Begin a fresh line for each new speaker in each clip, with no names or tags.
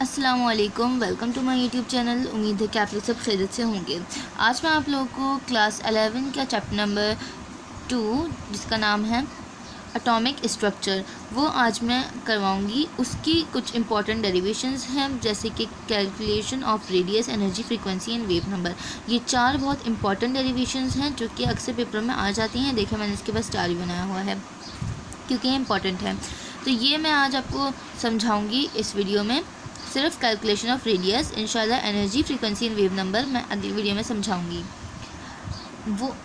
अस्सलामुअलैकुम, welcome to my YouTube channel. उम्मीद है कि आप लोग सब खैरियत से होंगे। आज मैं आप लोगों को क्लास 11 का चैप्टर नंबर 2 जिसका नाम है एटॉमिक स्ट्रक्चर वो आज मैं करवाऊंगी। उसकी कुछ इंपॉर्टेंट डेरिवेशंस हैं जैसे कि calculation of radius, energy, frequency and wave number. ये 4 बहुत इंपॉर्टेंट डेरिवेशंस हैं जो कि अक्सर पेपर में आ जाती हैं। देखिए मैंने इसके पास स्टार भी बनाया हुआ है क्योंकि ये इंपॉर्टेंट है। तो ये मैं आज आपको समझाऊँगी इस वीडियो में। सिर्फ कैलकुलेशन ऑफ रेडियस, इंशाल्लाह energy, frequency and wave number मैं अगली वीडियो में समझाऊंगी।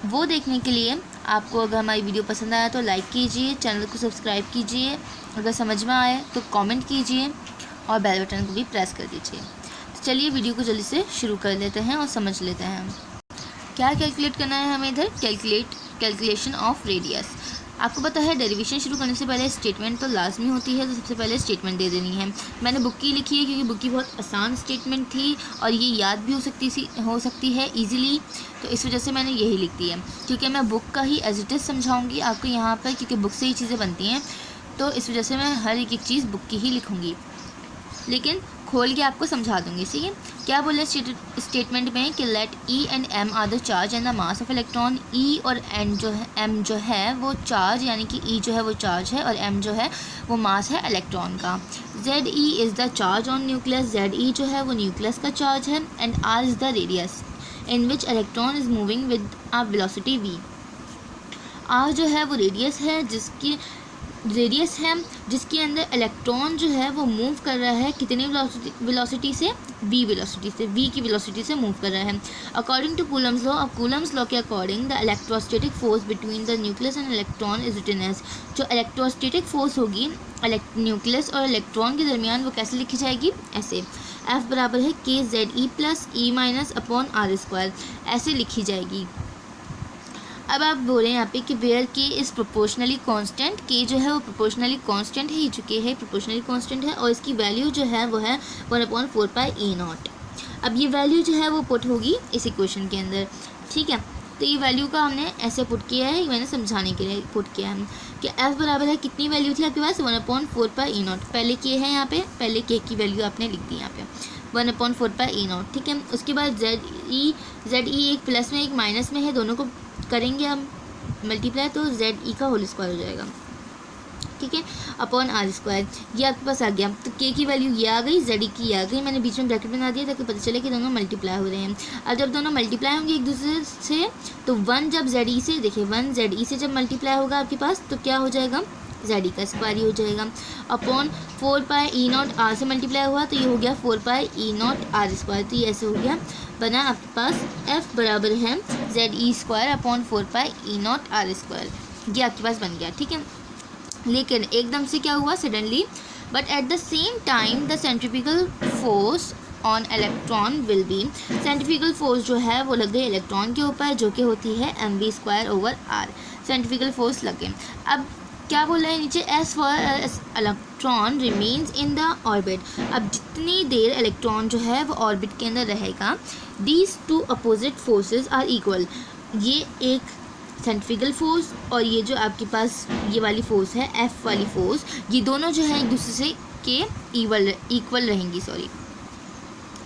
वो देखने के लिए आपको अगर हमारी वीडियो पसंद आया तो लाइक कीजिए, चैनल को सब्सक्राइब कीजिए, अगर समझ में आए तो कमेंट कीजिए और बेल बटन को भी प्रेस कर दीजिए। तो चलिए वीडियो को जल्दी से शुरू कर लेते हैं और समझ लेते हैं क्या कैलकुलेट करना है हमें इधर। Calculation of radius. आपको पता है डेरिवेशन शुरू करने से पहले स्टेटमेंट तो लाजमी होती है, तो सबसे पहले स्टेटमेंट दे देनी है। मैंने बुक की लिखी है क्योंकि बुक की बहुत आसान स्टेटमेंट थी और ये याद भी हो सकती है इजीली, तो इस वजह से मैंने यही लिख दी है। क्योंकि मैं बुक का ही एज इट इज़ समझाऊंगी आपको यहाँ पर, क्योंकि बुक से ही चीज़ें बनती हैं, तो इस वजह से मैं हर एक चीज़ बुक की ही लिखूँगी, लेकिन खोल के आपको समझा दूंगी। ठीक है, क्या बोले स्टेटमेंट में कि let e and m are the charge and the mass of electron. E और एन जो है, एम जो है वो चार्ज, यानी कि ई जो है वो चार्ज है और एम जो है वो मास है इलेक्ट्रॉन का। Z e is the charge on nucleus. Z e जो है वो न्यूक्लियस का चार्ज है। And r is the radius in which electron is moving with a velocity v. R जो है वो रेडियस है जिसके अंदर इलेक्ट्रॉन जो है वो मूव कर रहा है कितनी वेलोसिटी से, वी वेलोसिटी से, वी की वेलोसिटी से मूव कर रहा है। अकॉर्डिंग टू कूलम्स लॉ, अब कूलम्स लॉ के according the electrostatic force between the nucleus and electron is written as. जो इलेक्ट्रोस्टैटिक फोर्स होगी न्यूक्लियस और इलेक्ट्रॉन के दरमियान वो कैसे लिखी जाएगी, ऐसे। एफ बराबर है k Z e plus e minus upon r square, ऐसे लिखी जाएगी। अब आप बोल रहे हैं यहाँ पे कि वेयर के इज़ प्रोपोर्शनली कांस्टेंट। के जो है वो प्रोपोर्शनली कांस्टेंट है, जो के है प्रोपोर्शनली कांस्टेंट है और इसकी वैल्यू जो है वो है 1/4 पाई ई नॉट। अब ये वैल्यू जो है वो पुट होगी इस इक्वेशन के अंदर, ठीक है। तो ये वैल्यू का हमने ऐसे पुट किया है, मैंने समझाने के लिए पुट किया है कि एफ बराबर है कितनी वैल्यू थी आपके पास, 1/4 पाई ई नॉट। पहले के है यहाँ पे, पहले के की वैल्यू आपने लिख दी यहाँ पे 1/4 पाई ई नॉट, ठीक है। उसके बाद जेड ई एक प्लस में एक माइनस में है, दोनों को करेंगे हम मल्टीप्लाई तो जेड ई का होल स्क्वायर हो जाएगा, ठीक है, अपॉन आर स्क्वायर। ये आपके पास आ गया। तो के की वैल्यू ये आ गई, जेड ई की ये आ गई। मैंने बीच में ब्रैकेट बना दिया ताकि पता चले कि दोनों मल्टीप्लाई हो रहे हैं। अब जब दोनों मल्टीप्लाई होंगे एक दूसरे से तो 1 जब जेड ई से, देखिए 1 जेड ई से जब मल्टीप्लाई होगा आपके पास तो क्या हो जाएगा, जेड ई का स्क्वायर ही हो जाएगा। Upon 4 pi e not r से मल्टीप्लाई हुआ तो ये हो गया 4 pi e not r square. तो ये ऐसे हो गया, बना आपके पास एफ बराबर है Z e square upon 4 pi e not r square. ये आपके पास बन गया, ठीक है। लेकिन एकदम से क्या हुआ suddenly, but at the same time the centrifugal force on electron will be. Centrifugal force जो है वो लग गई इलेक्ट्रॉन के ऊपर, जो कि होती है m v square over r. Centrifugal force लग गए। अब क्या बोला है नीचे, as for electron remains in the orbit. अब जितनी देर इलेक्ट्रॉन जो है वो ऑर्बिट के अंदर रहेगा, these two opposite forces are equal. ये एक सेंट्रीफ्यूगल फोर्स और ये जो आपके पास ये वाली फोर्स है एफ वाली फोर्स, ये दोनों जो है एक दूसरे से के इक्वल रहेंगी, सॉरी,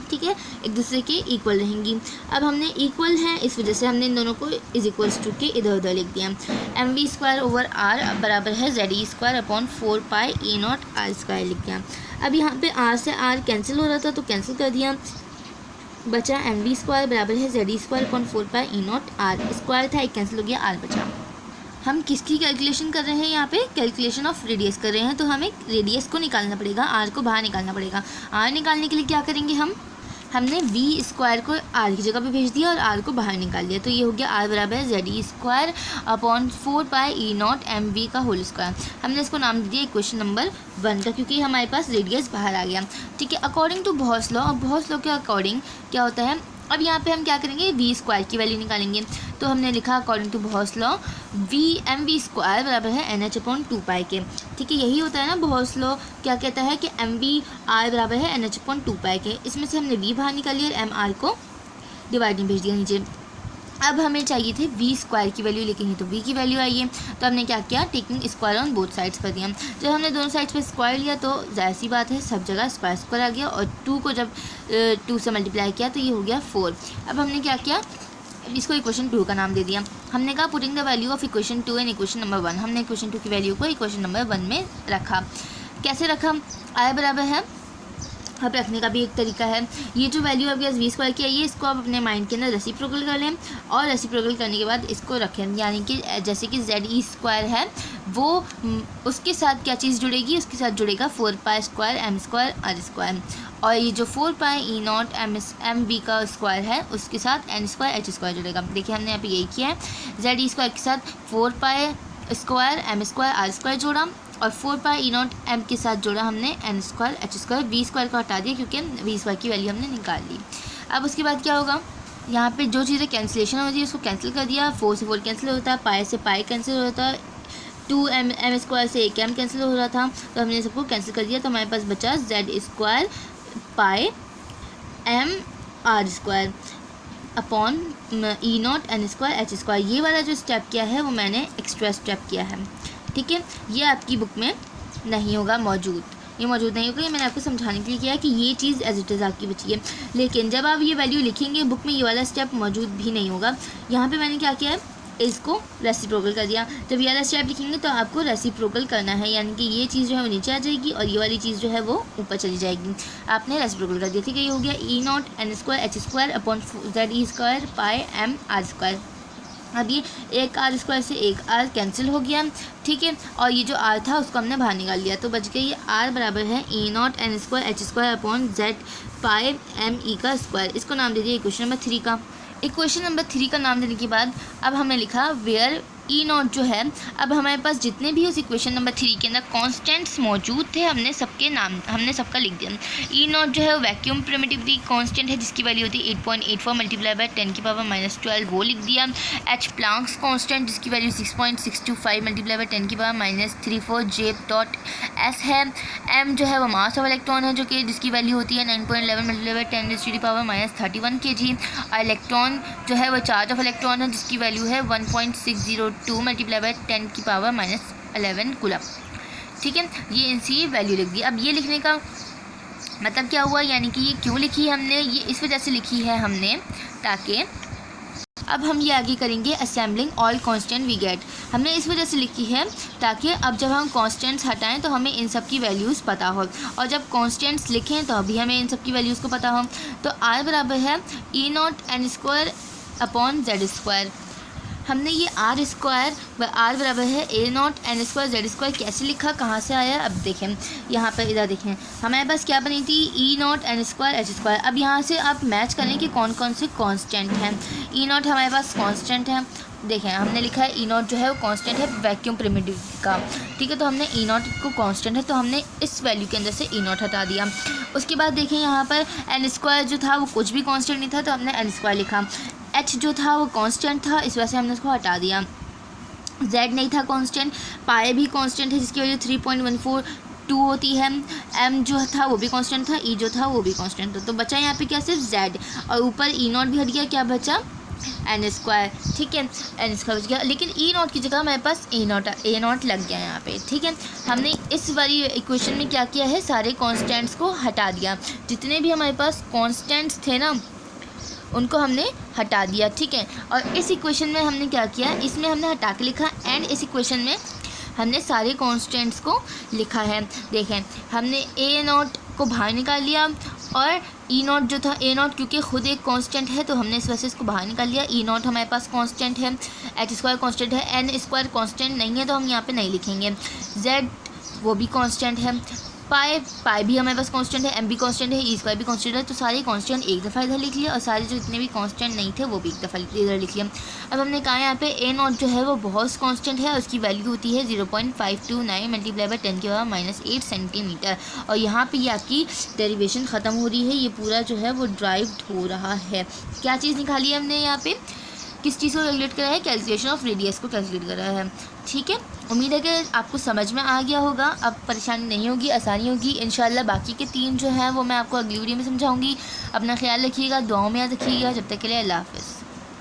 ठीक है, एक दूसरे के इक्वल रहेंगी। अब हमने इक्वल है इस वजह से हमने इन दोनों को इज इक्वल्स टू के इधर उधर लिख दिया। M v square over r बराबर है Z e square upon 4 pi e not r square लिख दिया। अब यहाँ पे आर से आर कैंसिल हो रहा था तो कैंसिल कर दिया, बचा एम वी स्क्वायर बराबर है Z e square upon 4 pi e not r square था, एक कैंसिल हो गया, आर बचा। हम किसकी कैलकुलेशन कर रहे हैं यहाँ पे, कैलकुलेशन ऑफ रेडियस कर रहे हैं, तो हमें रेडियस को निकालना पड़ेगा, आर को बाहर निकालना पड़ेगा। आर निकालने के लिए क्या करेंगे हमने वी स्क्वायर को आर की जगह पे भेज दिया और आर को बाहर निकाल दिया। तो ये हो गया आर बराबर है Z e square upon 4 pi e not m v का होल स्क्वायर। हमने इसको नाम दे दिया इक्वेशन नंबर 1 का, क्योंकि हमारे पास रेडियस बाहर आ गया, ठीक है। अकॉर्डिंग टू बॉस लॉ, अब बॉस लॉ के अकॉर्डिंग क्या होता है, अब यहाँ पे हम क्या करेंगे, वी स्क्वायर की वैल्यू निकालेंगे। तो हमने लिखा according to Bohr's law v m v square बराबर है एन एच अपॉन 2 पाई के, ठीक है। यही होता है ना बॉस लॉ, क्या कहता है कि एम वी आर बराबर है एन एच अपॉन 2 पाई के। इसमें से हमने वी बाहर निकाल लिया और एम आर को डिवाइड में भेज दिया नीचे। अब हमें चाहिए थे वी स्क्वायर की वैल्यू लिखेंगे, तो वी की वैल्यू आई है, तो हमने क्या किया, taking square on both sides कर दिया। जब हमने दोनों साइड्स पे स्क्वायर लिया तो जाहिर सी बात है सब जगह स्क्वायर स्क्वायर आ गया, और 2 को जब 2 से मल्टीप्लाई किया तो ये हो गया 4। अब हमने क्या किया, इसको इक्वेशन 2 का नाम दे दिया। हमने कहा putting the value of equation 2 in equation number 1, हमने इक्वेशन 2 की वैल्यू को इक्वेशन नंबर 1 में रखा। कैसे रखा, आई बराबर है, अब रखने का भी एक तरीका है, ये जो वैल्यू आपके पास वी स्क्वायर की आई है इसको आप अपने माइंड के अंदर रेसिप्रोकल कर लें, और रेसिप्रोकल करने के बाद इसको रखें, यानी कि जैसे कि जेड ई स्क्वायर है वो उसके साथ क्या चीज़ जुड़ेगी, उसके साथ जुड़ेगा 4 pi square m square r square, और ये जो 4 pi e not m b का स्क्वायर है उसके साथ एन स्क्वायर एच स्क्वायर जुड़ेगा। देखिए हमने यहाँ पे यही किया है, जेड ई स्क्वायर के साथ 4 pi square m square r square जोड़ा, और 4 पाई ई नॉट एम के साथ जोड़ा हमने n square h square, v square को हटा दिया क्योंकि वी स्क्वायर की वैल्यू हमने निकाल ली। अब उसके बाद क्या होगा, यहाँ पे जो चीज़ें कैंसिलेशन होती है उसको कैंसिल कर दिया, 4 से 4 कैंसिल होता है, पाई से पाई कैंसिल होता है, 2 एम स्क्वायर से 1 एम कैंसिल हो रहा था, तो हमने सबको कैंसिल कर दिया, तो हमारे पास बचा Z square pi m r square upon e not n square h square. ये वाला जो स्टेप किया है वो मैंने एक्स्ट्रा स्टेप किया है, ठीक है, ये आपकी बुक में नहीं होगा मौजूद, ये मौजूद नहीं होगा, ये मैंने आपको समझाने के लिए किया है कि ये चीज़ एज इट इज़ आपकी बची है। लेकिन जब आप ये वैल्यू लिखेंगे बुक में ये वाला स्टेप मौजूद भी नहीं होगा। यहाँ पे मैंने क्या किया है, इसको रेसिप्रोकल कर दिया। जब ये वाला स्टेप लिखेंगे तो आपको रेसिप्रोकल करना है, यानी कि ये चीज़ जो है वो नीचे आ जाएगी और ये वाली चीज़ जो है वो ऊपर चली जाएगी। आपने रेसिप्रोकल कर दिया, ठीक है, ये हो गया e not n square h square upon z e square pi m r square. अब ये एक आर स्क्वायर से एक आर कैंसिल हो गया, ठीक है, और ये जो आर था उसको हमने बाहर निकाल लिया, तो बच गया ये आर बराबर है e not n square h square upon z pi m e का स्क्वायर। इसको नाम दे दिया इक्वेशन नंबर 3 का। इक्वेशन नंबर 3 का नाम देने के बाद अब हमने लिखा वेयर ई नॉट जो है, अब हमारे पास जितने भी उस इक्वेशन नंबर 3 के अंदर कॉन्स्टेंट्स मौजूद थे हमने सबका लिख दिया। ई नॉट जो है वो वैक्यूम प्रिमिटिविटी कांस्टेंट है जिसकी वैल्यू होती है 8.84 मल्टीप्लाई बाय 10 की पावर -12, वो लिख दिया। एच प्लांक्स कांस्टेंट जिसकी वैल्यू 6.625 मल्टीप्लाई बाय 10 की पावर -34 J.S है। एम जो है वो मास ऑफ इलेक्ट्रॉन है जो कि जिसकी वैल्यू होती है 9.11 मल्टीप्लाई बाय 10 की पावर -31 kg। और इलेक्ट्रॉन जो है वो चार्ज ऑफ इलेक्ट्रॉन है जिसकी वैल्यू है 1.602 मल्टीप्लाई बाय 10 की पावर -11 कूलम, ठीक है, ये इनकी वैल्यू लिख दी। अब ये लिखने का मतलब क्या हुआ, यानी कि ये क्यों लिखी है हमने, ये इस वजह से लिखी है हमने ताकि अब हम ये आगे करेंगे assembling all constant we get, हमने इस वजह से लिखी है ताकि अब जब हम कांस्टेंट्स हटाएं तो हमें इन सब की वैल्यूज़ पता हो, और जब कांस्टेंट्स लिखें तो अभी हमें इन सब की वैल्यूज़ को पता हो। तो आर बराबर है e not n square upon z square. हमने ये आर स्क्वायर आर बराबर है a nought n square z square कैसे लिखा, कहाँ से आया, अब देखें यहाँ पर, इधर देखें हमारे पास क्या बनी थी, e not n square h square. अब यहाँ से आप मैच करें कि कौन कौन से कांस्टेंट हैं। ई नॉट हमारे पास कांस्टेंट है, देखें हमने लिखा है ई नॉट जो है वो कांस्टेंट है वैक्यूम प्रिमिटिविटी का, ठीक है, तो हमने ई नॉट को कांस्टेंट है तो हमने इस वैल्यू के अंदर से ई नॉट हटा दिया। उसके बाद देखें यहाँ पर एन स्क्वायर जो था वो कुछ भी कांस्टेंट नहीं था तो हमने एन स्क्वायर लिखा। एच जो था वो कांस्टेंट था, इस वजह से हमने उसको हटा दिया। जेड नहीं था कांस्टेंट, पाई भी कांस्टेंट है जिसकी वजह 3.142 होती है। एम जो था वो भी कांस्टेंट था, ई जो था वो भी कांस्टेंट था, तो बचा यहाँ पे क्या, सिर्फ जेड, और ऊपर ई नॉट भी हट गया, क्या बचा, एन स्क्वायर, ठीक है, एन स्क्वायर बच गया, लेकिन ई नॉट की जगह हमारे पास ए नॉट लग गया यहाँ पे, ठीक है। हमने इस वाली इक्वेशन में क्या किया है, सारे कांस्टेंट्स को हटा दिया, जितने भी हमारे पास कांस्टेंट्स थे ना उनको हमने हटा दिया, ठीक है। और इस इक्वेशन में हमने क्या किया, इसमें हमने हटा के लिखा, एंड इस इक्वेशन में हमने सारे कांस्टेंट्स को लिखा है। देखें हमने ए नॉट को बाहर निकाल लिया, और ई नॉट जो था, ए नॉट क्योंकि खुद एक कांस्टेंट है तो हमने इस वजह से इसको बाहर निकाल लिया। ई नॉट हमारे पास कांस्टेंट है, एच स्क्वायर कांस्टेंट है, एन स्क्वायर कांस्टेंट नहीं है तो हम यहाँ पे नहीं लिखेंगे। जेड वो भी कांस्टेंट है, पाई भी हमारे पास कांस्टेंट है, एम भी कांस्टेंट है, ई स्क्वायर भी कांस्टेंट है, तो सारे कांस्टेंट एक दफ़ा इधर लिख लिया और सारे जो जितने भी कांस्टेंट नहीं थे वो भी एक दफ़ा इधर लिख लिया। अब हमने कहा यहाँ पे ए नॉट जो है वो बहुत कांस्टेंट है, उसकी वैल्यू होती है 0.529 मल्टीप्लाई बाय 10 की पावर -8 सेंटीमीटर। और यहाँ पे ये आपकी डेरिवेशन ख़त्म हो रही है, ये पूरा जो है वो ड्राइव्ड हो रहा है। क्या चीज़ निकाली है हमने यहाँ पे, किस चीज़ को कैलकुलेट करा है, कैलकुलेशन ऑफ रेडियस को कैलकुलेट करा है, ठीक है। उम्मीद है कि आपको समझ में आ गया होगा, अब परेशानी नहीं होगी, आसानी होगी इंशाल्लाह। बाकी के 3 जो हैं वो मैं आपको अगली वीडियो में समझाऊंगी। अपना ख्याल रखिएगा, दुआओं में याद रखिएगा। जब तक के लिए अल्लाह हाफ़िज़।